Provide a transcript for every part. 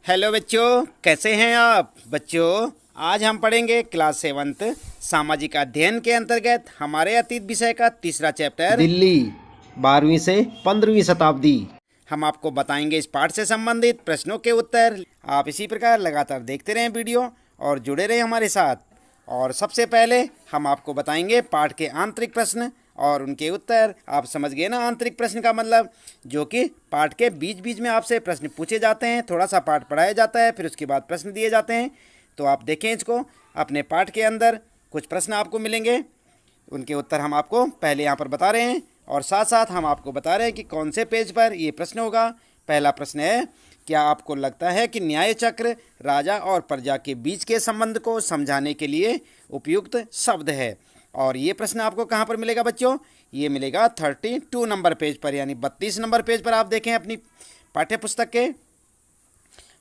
Hello बच्चों, कैसे हैं आप बच्चों। आज हम पढ़ेंगे क्लास 7th सामाजिक अध्ययन के अंतर्गत हमारे अतीत विषय का तीसरा चैप्टर दिल्ली 12वीं से 15वीं शताब्दी। हम आपको बताएंगे। इस पाठ से संबंधित प्रश्नों के उत्तर आप इसी प्रकार लगातार देखते रहें वीडियो और जुड़े रहें हमारे साथ। और सबसे पहले हम आपको बताएंगे पाठ के आंतरिक प्रश्न और उनके उत्तर। आप समझ गए ना आंतरिक प्रश्न का मतलब, जो कि पाठ के बीच बीच में आपसे प्रश्न पूछे जाते हैं, थोड़ा सा पाठ पढ़ाया जाता है, फिर उसके बाद प्रश्न दिए जाते हैं। तो आप देखें इसको, अपने पाठ के अंदर कुछ प्रश्न आपको मिलेंगे, उनके उत्तर हम आपको पहले यहाँ पर बता रहे हैं और साथ साथ हम आपको बता रहे हैं कि कौन से पेज पर ये प्रश्न होगा। पहला प्रश्न है, क्या आपको लगता है कि न्याय चक्र राजा और प्रजा के बीच के संबंध को समझाने के लिए उपयुक्त शब्द है। और ये प्रश्न आपको कहाँ पर मिलेगा बच्चों, ये मिलेगा 32 नंबर पेज पर, यानी 32 नंबर पेज पर आप देखें अपनी पाठ्य पुस्तक के।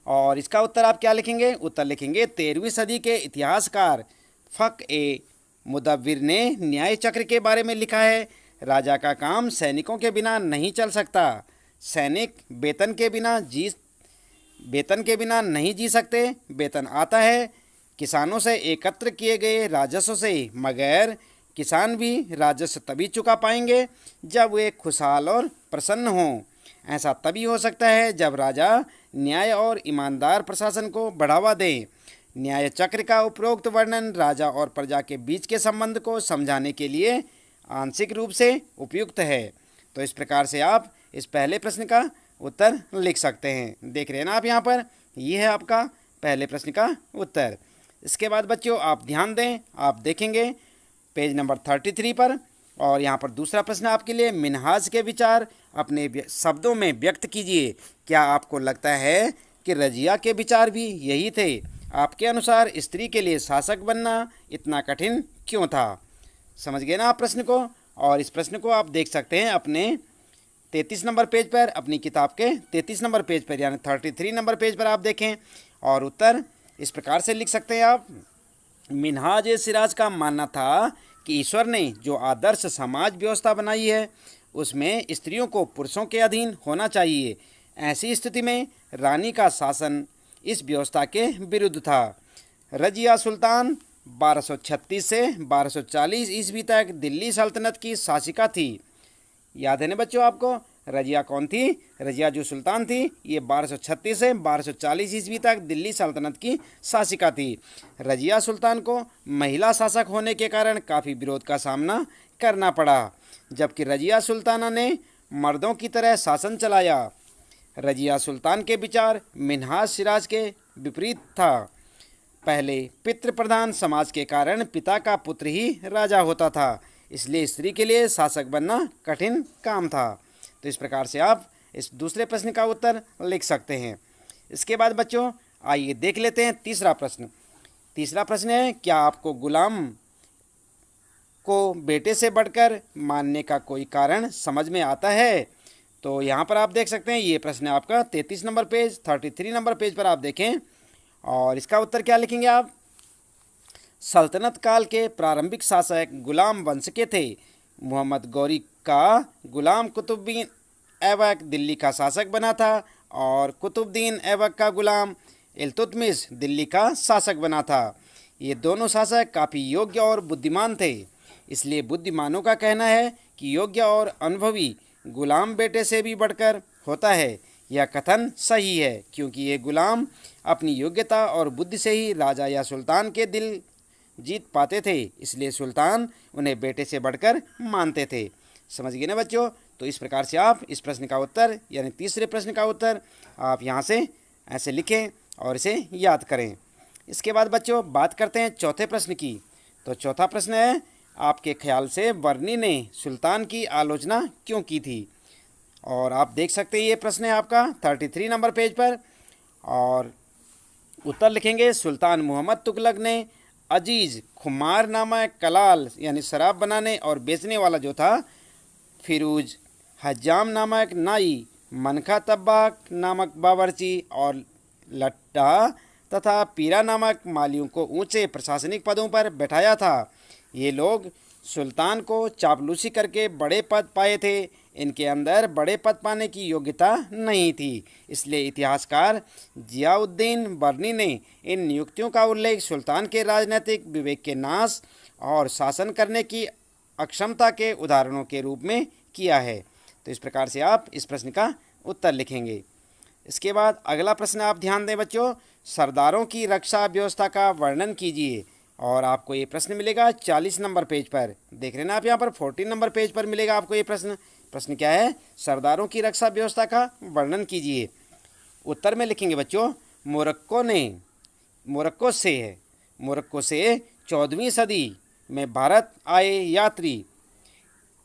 और इसका उत्तर आप क्या लिखेंगे, उत्तर लिखेंगे 13वीं सदी के इतिहासकार फ़.ए. मुदव्विर ने न्याय चक्र के बारे में लिखा है। राजा का काम सैनिकों के बिना नहीं चल सकता। सैनिक वेतन के बिना नहीं जी सकते। वेतन आता है किसानों से एकत्र किए गए राजस्व से, मगर किसान भी राजस्व तभी चुका पाएंगे जब वे खुशहाल और प्रसन्न हों। ऐसा तभी हो सकता है जब राजा न्याय और ईमानदार प्रशासन को बढ़ावा दें। न्याय चक्र का उपरोक्त वर्णन राजा और प्रजा के बीच के संबंध को समझाने के लिए आंशिक रूप से उपयुक्त है। तो इस प्रकार से आप इस पहले प्रश्न का उत्तर लिख सकते हैं। देख रहे हैं ना आप यहाँ पर, ये है आपका पहले प्रश्न का उत्तर। इसके बाद बच्चों आप ध्यान दें, आप देखेंगे पेज नंबर 33 पर, और यहाँ पर दूसरा प्रश्न आपके लिए, मिन्हाज के विचार अपने शब्दों में व्यक्त कीजिए। क्या आपको लगता है कि रजिया के विचार भी यही थे? आपके अनुसार स्त्री के लिए शासक बनना इतना कठिन क्यों था? समझ गए ना आप प्रश्न को। और इस प्रश्न को आप देख सकते हैं अपने 33 नंबर पेज पर, अपनी किताब के 33 नंबर पेज पर, यानी 33 नंबर पेज पर आप देखें। और उत्तर इस प्रकार से लिख सकते हैं आप, मिन्हाज ए सिराज का मानना था कि ईश्वर ने जो आदर्श समाज व्यवस्था बनाई है उसमें स्त्रियों को पुरुषों के अधीन होना चाहिए। ऐसी स्थिति में रानी का शासन इस व्यवस्था के विरुद्ध था। रजिया सुल्तान 1236 से 1240 ईस्वी तक दिल्ली सल्तनत की शासिका थी। याद है ना बच्चों आपको, रजिया कौन थी? रजिया जो सुल्तान थी, ये 1236 से 1240 ईस्वी तक दिल्ली सल्तनत की शासिका थी। रजिया सुल्तान को महिला शासक होने के कारण काफ़ी विरोध का सामना करना पड़ा, जबकि रजिया सुल्ताना ने मर्दों की तरह शासन चलाया। रजिया सुल्तान के विचार मिन्हाज सिराज के विपरीत था। पहले पितृ प्रधान समाज के कारण पिता का पुत्र ही राजा होता था, इसलिए स्त्री के लिए शासक बनना कठिन काम था। तो इस प्रकार से आप इस दूसरे प्रश्न का उत्तर लिख सकते हैं। इसके बाद बच्चों आइए देख लेते हैं तीसरा प्रश्न। तीसरा प्रश्न है, क्या आपको गुलाम को बेटे से बढ़कर मानने का कोई कारण समझ में आता है? तो यहाँ पर आप देख सकते हैं, ये प्रश्न है आपका 33 नंबर पेज, 33 नंबर पेज पर आप देखें। और इसका उत्तर क्या लिखेंगे आप, सल्तनत काल के प्रारंभिक शासक गुलाम वंश के थे। मोहम्मद गौरी का गुलाम कुतुबुद्दीन ऐबक दिल्ली का शासक बना था और कुतुबुद्दीन ऐबक का गुलाम इल्तुतमिश दिल्ली का शासक बना था। ये दोनों शासक काफ़ी योग्य और बुद्धिमान थे, इसलिए बुद्धिमानों का कहना है कि योग्य और अनुभवी गुलाम बेटे से भी बढ़कर होता है। यह कथन सही है, क्योंकि ये गुलाम अपनी योग्यता और बुद्धि से ही राजा या सुल्तान के दिल जीत पाते थे, इसलिए सुल्तान उन्हें बेटे से बढ़कर मानते थे। समझ गए ना बच्चों। तो इस प्रकार से आप इस प्रश्न का उत्तर, यानी तीसरे प्रश्न का उत्तर आप यहाँ से ऐसे लिखें और इसे याद करें। इसके बाद बच्चों बात करते हैं चौथे प्रश्न की। तो चौथा प्रश्न है, आपके ख्याल से बर्नी ने सुल्तान की आलोचना क्यों की थी? और आप देख सकते हैं ये प्रश्न है आपका 33 नंबर पेज पर। और उत्तर लिखेंगे, सुल्तान मोहम्मद तुगलक ने अजीज़ खुमार नामक कलाल, यानी शराब बनाने और बेचने वाला जो था, फिरोज हज्जाम नामक नाई, मनखा तब्बाक नामक बावर्ची और लट्टा तथा पीरा नामक मालियों को ऊंचे प्रशासनिक पदों पर बैठाया था। ये लोग सुल्तान को चापलूसी करके बड़े पद पाए थे। इनके अंदर बड़े पद पाने की योग्यता नहीं थी। इसलिए इतिहासकार जियाउद्दीन बर्नी ने इन नियुक्तियों का उल्लेख सुल्तान के राजनीतिक विवेक के नाश और शासन करने की अक्षमता के उदाहरणों के रूप में किया है। तो इस प्रकार से आप इस प्रश्न का उत्तर लिखेंगे। इसके बाद अगला प्रश्न आप ध्यान दें बच्चों, सरदारों की रक्षा व्यवस्था का वर्णन कीजिए। और आपको ये प्रश्न मिलेगा 40 नंबर पेज पर। देख रहे हैं ना आप यहाँ पर 14 नंबर पेज पर मिलेगा आपको ये प्रश्न। प्रश्न क्या है? सरदारों की रक्षा व्यवस्था का वर्णन कीजिए। उत्तर में लिखेंगे बच्चों, मोरक्को से 14वीं सदी में भारत आए यात्री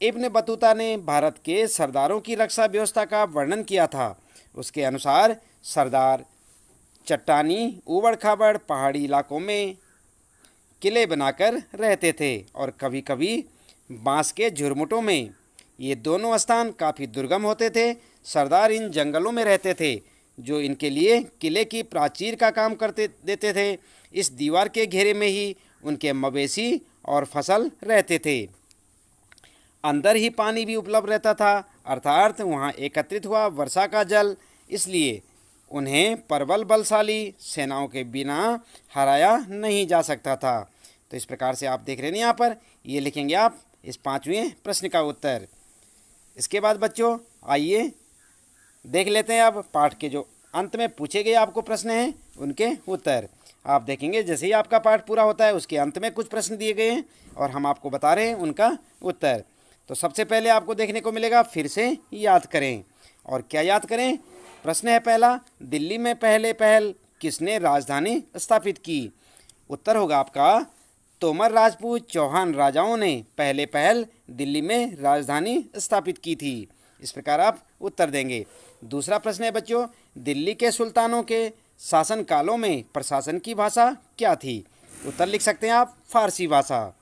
इब्न बतूता ने भारत के सरदारों की रक्षा व्यवस्था का वर्णन किया था। उसके अनुसार सरदार चट्टानी ऊबड़ खाबड़ पहाड़ी इलाकों में किले बनाकर रहते थे और कभी कभी बांस के झुरमुटों में। ये दोनों स्थान काफ़ी दुर्गम होते थे। सरदार इन जंगलों में रहते थे जो इनके लिए किले की प्राचीर का काम करते देते थे। इस दीवार के घेरे में ही उनके मवेशी और फसल रहते थे। अंदर ही पानी भी उपलब्ध रहता था, अर्थात वहाँ एकत्रित हुआ वर्षा का जल। इसलिए उन्हें प्रबल बलशाली सेनाओं के बिना हराया नहीं जा सकता था। तो इस प्रकार से आप देख रहे हैं यहाँ पर, ये लिखेंगे आप इस 5वें प्रश्न का उत्तर। इसके बाद बच्चों आइए देख लेते हैं अब पाठ के जो अंत में पूछे गए आपको प्रश्न हैं उनके उत्तर। आप देखेंगे जैसे ही आपका पाठ पूरा होता है उसके अंत में कुछ प्रश्न दिए गए हैं और हम आपको बता रहे हैं उनका उत्तर। तो सबसे पहले आपको देखने को मिलेगा फिर से याद करें। और क्या याद करें? प्रश्न है पहला, दिल्ली में पहल किसने राजधानी स्थापित की? उत्तर होगा आपका, तोमर राजपूत चौहान राजाओं ने पहल दिल्ली में राजधानी स्थापित की थी। इस प्रकार आप उत्तर देंगे। दूसरा प्रश्न है बच्चों, दिल्ली के सुल्तानों के शासन कालों में प्रशासन की भाषा क्या थी? उत्तर लिख सकते हैं आप, फारसी भाषा।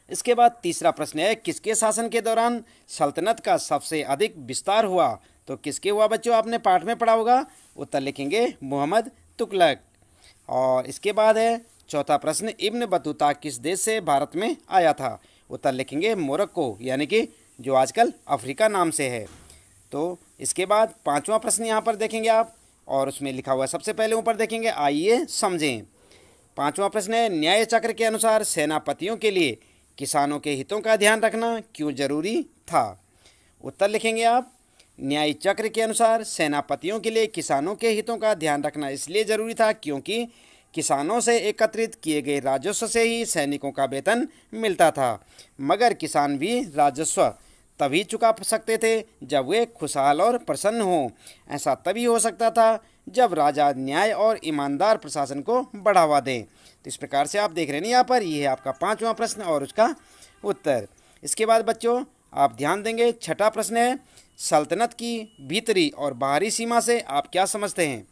इसके बाद तीसरा प्रश्न है, किसके शासन के दौरान सल्तनत का सबसे अधिक विस्तार हुआ? तो किसके हुआ बच्चों? आपने पाठ में पढ़ा होगा। उत्तर लिखेंगे मोहम्मद तुगलक। और इसके बाद है चौथा प्रश्न, इब्न बतूता किस देश से भारत में आया था? उत्तर लिखेंगे मोरक्को, यानी कि जो आजकल अफ्रीका नाम से है। तो इसके बाद पांचवा प्रश्न यहाँ पर देखेंगे आप और उसमें लिखा हुआ है, सबसे पहले ऊपर देखेंगे, आइए समझें। पांचवा प्रश्न है, न्याय चक्र के अनुसार सेनापतियों के लिए किसानों के हितों का ध्यान रखना क्यों जरूरी था? उत्तर लिखेंगे आप, न्याय चक्र के अनुसार सेनापतियों के लिए किसानों के हितों का ध्यान रखना इसलिए जरूरी था क्योंकि किसानों से एकत्रित किए गए राजस्व से ही सैनिकों का वेतन मिलता था। मगर किसान भी राजस्व तभी चुका सकते थे जब वे खुशहाल और प्रसन्न हों। ऐसा तभी हो सकता था जब राजा न्याय और ईमानदार प्रशासन को बढ़ावा दें। तो इस प्रकार से आप देख रहे हैं यहाँ पर, यह है आपका पांचवा प्रश्न और उसका उत्तर। इसके बाद बच्चों आप ध्यान देंगे, छठा प्रश्न है, सल्तनत की भीतरी और बाहरी सीमा से आप क्या समझते हैं?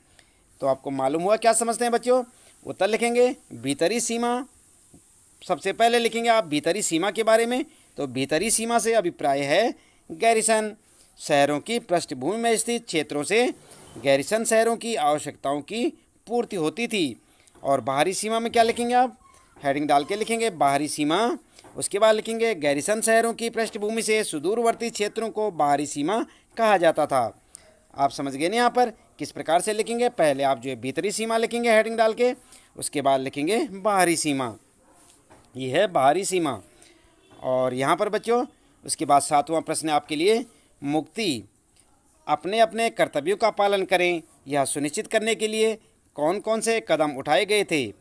तो आपको मालूम हुआ क्या समझते हैं बच्चों? उत्तर लिखेंगे भीतरी सीमा। सबसे पहले लिखेंगे आप भीतरी सीमा के बारे में। तो भीतरी सीमा से अभिप्राय है गैरिसन, शहरों की पृष्ठभूमि में स्थित क्षेत्रों से गैरिसन शहरों की आवश्यकताओं की पूर्ति होती थी। और बाहरी सीमा में क्या लिखेंगे आप? हेडिंग डाल के लिखेंगे बाहरी सीमा। उसके बाद लिखेंगे गैरिसन शहरों की पृष्ठभूमि से सुदूरवर्ती क्षेत्रों को बाहरी सीमा कहा जाता था। आप समझ गए ना यहाँ पर किस प्रकार से लिखेंगे? पहले आप जो है भीतरी सीमा लिखेंगे हेडिंग डाल के, उसके बाद लिखेंगे बाहरी सीमा। ये है बाहरी सीमा। और यहाँ पर बच्चों उसके बाद सातवां प्रश्न आपके लिए, मुक्ति अपने अपने कर्तव्यों का पालन करें यह सुनिश्चित करने के लिए कौन कौन से कदम उठाए गए थे?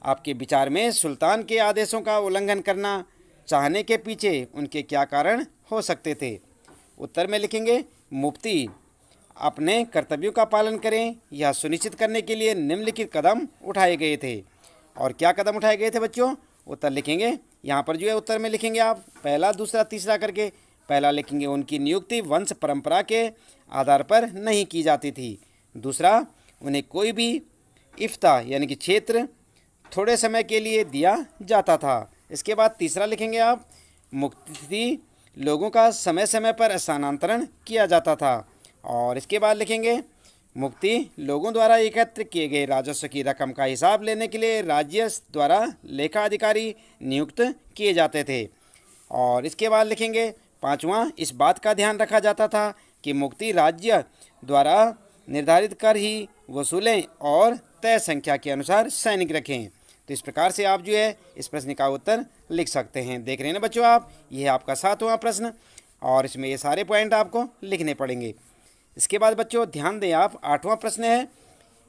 आपके विचार में सुल्तान के आदेशों का उल्लंघन करना चाहने के पीछे उनके क्या कारण हो सकते थे? उत्तर में लिखेंगे मुफ्ती अपने कर्तव्यों का पालन करें यह सुनिश्चित करने के लिए निम्नलिखित कदम उठाए गए थे। और क्या कदम उठाए गए थे बच्चों? उत्तर लिखेंगे यहाँ पर जो है उत्तर में लिखेंगे आप पहला दूसरा तीसरा करके। पहला लिखेंगे उनकी नियुक्ति वंश परंपरा के आधार पर नहीं की जाती थी। दूसरा, उन्हें कोई भी इफ्ता यानी कि क्षेत्र थोड़े समय के लिए दिया जाता था। इसके बाद तीसरा लिखेंगे आप, मुक्ति लोगों का समय समय पर स्थानांतरण किया जाता था। और इसके बाद लिखेंगे मुक्ति लोगों द्वारा एकत्र किए गए राजस्व की रकम का हिसाब लेने के लिए राज्य द्वारा लेखा अधिकारी नियुक्त किए जाते थे। और इसके बाद लिखेंगे पाँचवां, इस बात का ध्यान रखा जाता था कि मुक्ति राज्य द्वारा निर्धारित कर ही वसूलें और तय संख्या के अनुसार सैनिक रखें। तो इस प्रकार से आप जो है इस प्रश्न का उत्तर लिख सकते हैं। देख रहे हैं ना बच्चों आप, यह आपका 7वां प्रश्न और इसमें ये सारे पॉइंट आपको लिखने पड़ेंगे। इसके बाद बच्चों ध्यान दें आप, 8वां प्रश्न है,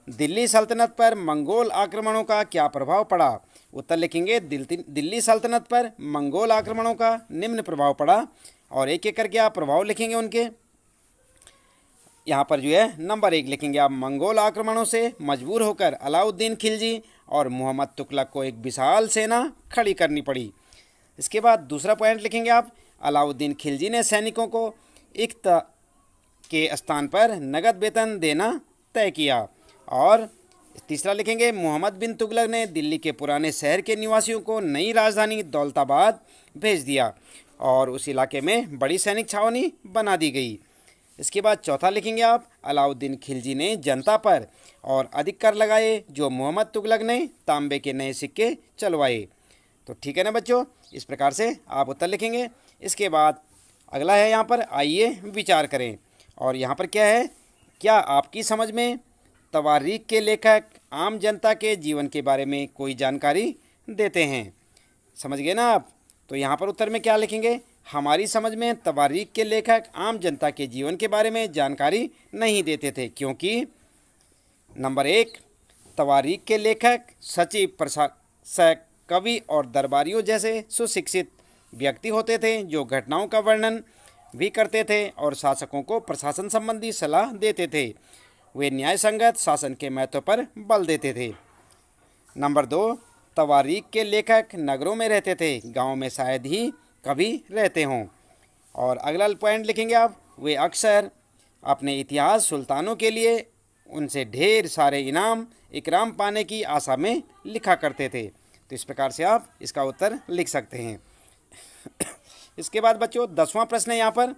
दिल्ली सल्तनत पर मंगोल आक्रमणों का क्या प्रभाव पड़ा। उत्तर लिखेंगे, दिल्ली सल्तनत पर मंगोल आक्रमणों का निम्न प्रभाव पड़ा और एक एक करके आप प्रभाव लिखेंगे उनके। यहाँ पर जो है नंबर 1 लिखेंगे आप, मंगोल आक्रमणों से मजबूर होकर अलाउद्दीन खिलजी और मोहम्मद तुगलक को एक विशाल सेना खड़ी करनी पड़ी। इसके बाद दूसरा पॉइंट लिखेंगे आप, अलाउद्दीन खिलजी ने सैनिकों को इक्त के स्थान पर नगद वेतन देना तय किया। और तीसरा लिखेंगे, मोहम्मद बिन तुगलक ने दिल्ली के पुराने शहर के निवासियों को नई राजधानी दौलताबाद भेज दिया और उस इलाके में बड़ी सैनिक छावनी बना दी गई। इसके बाद चौथा लिखेंगे आप, अलाउद्दीन खिलजी ने जनता पर और अधिक कर लगाए जो मोहम्मद तुगलक ने तांबे के नए सिक्के चलवाए। तो ठीक है ना बच्चों, इस प्रकार से आप उत्तर लिखेंगे। इसके बाद अगला है यहाँ पर, आइए विचार करें। और यहाँ पर क्या है, क्या आपकी समझ में तवारीख के लेखक आम जनता के जीवन के बारे में कोई जानकारी देते हैं। समझ गए ना आप। तो यहाँ पर उत्तर में क्या लिखेंगे, हमारी समझ में तवारीख के लेखक आम जनता के जीवन के बारे में जानकारी नहीं देते थे, क्योंकि नंबर 1, तवारीख के लेखक सचिव, प्रशासक, कवि और दरबारियों जैसे सुशिक्षित व्यक्ति होते थे जो घटनाओं का वर्णन भी करते थे और शासकों को प्रशासन संबंधी सलाह देते थे। वे न्याय संगत शासन के महत्व पर बल देते थे। नंबर 2, तवारीख के लेखक नगरों में रहते थे, गांव में शायद ही कभी रहते हों। और अगला पॉइंट लिखेंगे आप, वे अक्सर अपने इतिहास सुल्तानों के लिए उनसे ढेर सारे इकराम पाने की आशा में लिखा करते थे। तो इस प्रकार से आप इसका उत्तर लिख सकते हैं। इसके बाद बच्चों 10वां प्रश्न है यहाँ पर,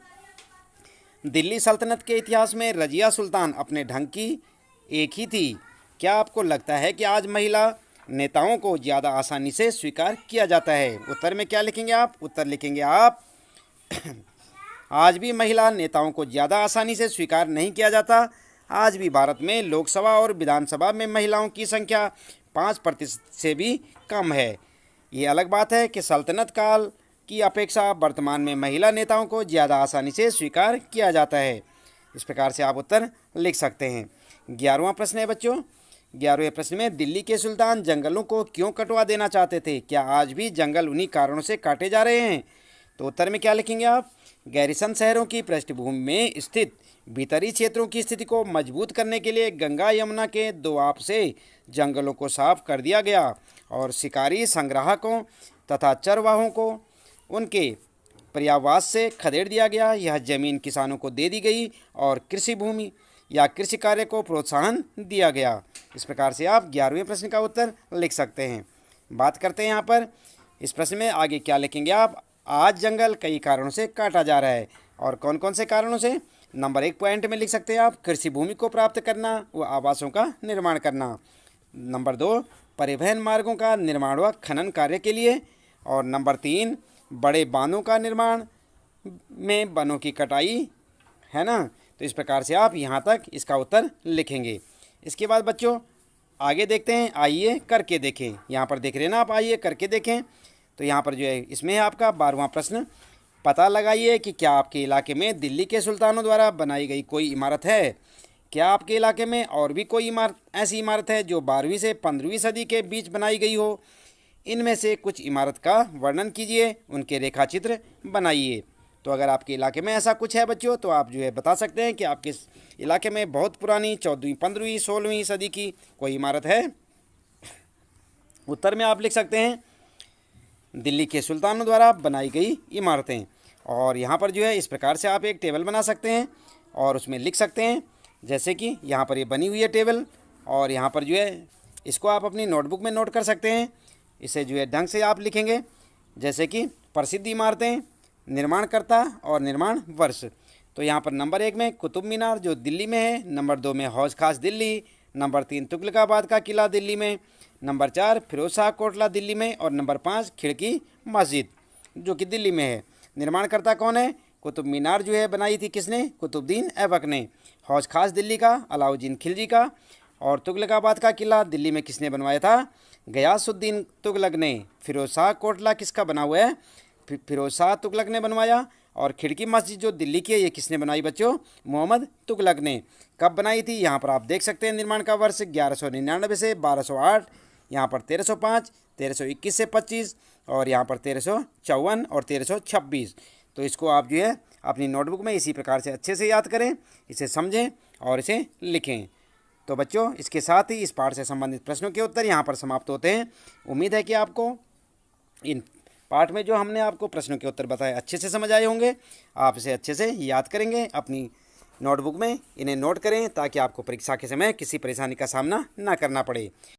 दिल्ली सल्तनत के इतिहास में रजिया सुल्तान अपने ढंग की एक ही थी। क्या आपको लगता है कि आज महिला नेताओं को ज़्यादा आसानी से स्वीकार किया जाता है। उत्तर में क्या लिखेंगे आप, उत्तर लिखेंगे आप आज भी महिला नेताओं को ज़्यादा आसानी से स्वीकार नहीं किया जाता। आज भी भारत में लोकसभा और विधानसभा में महिलाओं की संख्या 5% से भी कम है। ये अलग बात है कि सल्तनत काल की अपेक्षा वर्तमान में महिला नेताओं को ज़्यादा आसानी से स्वीकार किया जाता है। इस प्रकार से आप उत्तर लिख सकते हैं। 11वां प्रश्न है बच्चों, 11वें प्रश्न में, दिल्ली के सुल्तान जंगलों को क्यों कटवा देना चाहते थे। क्या आज भी जंगल उन्हीं कारणों से काटे जा रहे हैं। तो उत्तर में क्या लिखेंगे आप, गैरिसन शहरों की पृष्ठभूमि में स्थित भीतरी क्षेत्रों की स्थिति को मजबूत करने के लिए गंगा यमुना के दोआब से जंगलों को साफ कर दिया गया और शिकारी संग्राहकों तथा चरवाहों को उनके पर्यावास से खदेड़ दिया गया। यह जमीन किसानों को दे दी गई और कृषि भूमि या कृषि कार्य को प्रोत्साहन दिया गया। इस प्रकार से आप 11वें प्रश्न का उत्तर लिख सकते हैं। बात करते हैं यहाँ पर इस प्रश्न में आगे क्या लिखेंगे आप, आज जंगल कई कारणों से काटा जा रहा है और कौन कौन से कारणों से। नंबर 1 पॉइंट में लिख सकते हैं आप, कृषि भूमि को प्राप्त करना व आवासों का निर्माण करना। नंबर 2, परिवहन मार्गों का निर्माण व खनन कार्य के लिए। और नंबर 3, बड़े बांधों का निर्माण में वनों की कटाई, है ना। तो इस प्रकार से आप यहाँ तक इसका उत्तर लिखेंगे। इसके बाद बच्चों आगे देखते हैं, आइए करके देखें। यहाँ पर देख रहे हैं ना आप, आइए करके देखें। तो यहाँ पर जो है इसमें है आपका 12वां प्रश्न, पता लगाइए कि क्या आपके इलाके में दिल्ली के सुल्तानों द्वारा बनाई गई कोई इमारत है। क्या आपके इलाके में और भी कोई ऐसी इमारत है जो 12वीं से 15वीं सदी के बीच बनाई गई हो। इनमें से कुछ इमारत का वर्णन कीजिए, उनके रेखाचित्र बनाइए। तो अगर आपके इलाके में ऐसा कुछ है बच्चों तो आप जो है बता सकते हैं कि आपके इलाके में बहुत पुरानी 14वीं, 15वीं, 16वीं सदी की कोई इमारत है। उत्तर में आप लिख सकते हैं दिल्ली के सुल्तानों द्वारा बनाई गई इमारतें। और यहाँ पर जो है इस प्रकार से आप एक टेबल बना सकते हैं और उसमें लिख सकते हैं, जैसे कि यहाँ पर ये बनी हुई है टेबल। और यहाँ पर जो है इसको आप अपनी नोटबुक में नोट कर सकते हैं। इसे जो है ढंग से आप लिखेंगे, जैसे कि प्रसिद्ध इमारतें, निर्माणकर्ता और निर्माण वर्ष। तो यहाँ पर नंबर 1 में कुतुब मीनार जो दिल्ली में है, नंबर 2 में हौज खास दिल्ली, नंबर 3 तुगलकाबाद का किला दिल्ली में, नंबर 4 फिरोज शाह कोटला दिल्ली में और नंबर 5 खिड़की मस्जिद जो कि दिल्ली में है। निर्माणकर्ता कौन है, कुतुब मीनार जो है बनाई थी किसने? कुतुबुद्दीन ऐबक ने। हौज खास दिल्ली का अलाउद्दीन खिलजी का। और तुगलकाबाद का किला दिल्ली में किसने बनवाया था? गयासुद्दीन तुगलक ने। फिरोज शाह कोटला किसका बना हुआ है? फिरोज शाह तुगलक ने बनवाया। और खिड़की मस्जिद जो दिल्ली की है ये किसने बनाई बच्चों? मोहम्मद तुगलक ने। कब बनाई थी? यहाँ पर आप देख सकते हैं निर्माण का वर्ष 1199 से 1208, यहाँ पर 1305, 1321 से 25 और यहाँ पर 1354 और 1326। तो इसको आप जो है अपनी नोटबुक में इसी प्रकार से अच्छे से याद करें, इसे समझें और इसे लिखें। तो बच्चों इसके साथ ही इस पाठ से संबंधित प्रश्नों के उत्तर यहाँ पर समाप्त होते हैं। उम्मीद है कि आपको इन पाठ में जो हमने आपको प्रश्नों के उत्तर बताए अच्छे से समझ आए होंगे। आप इसे अच्छे से याद करेंगे, अपनी नोटबुक में इन्हें नोट करें ताकि आपको परीक्षा के समय किसी परेशानी का सामना ना करना पड़े।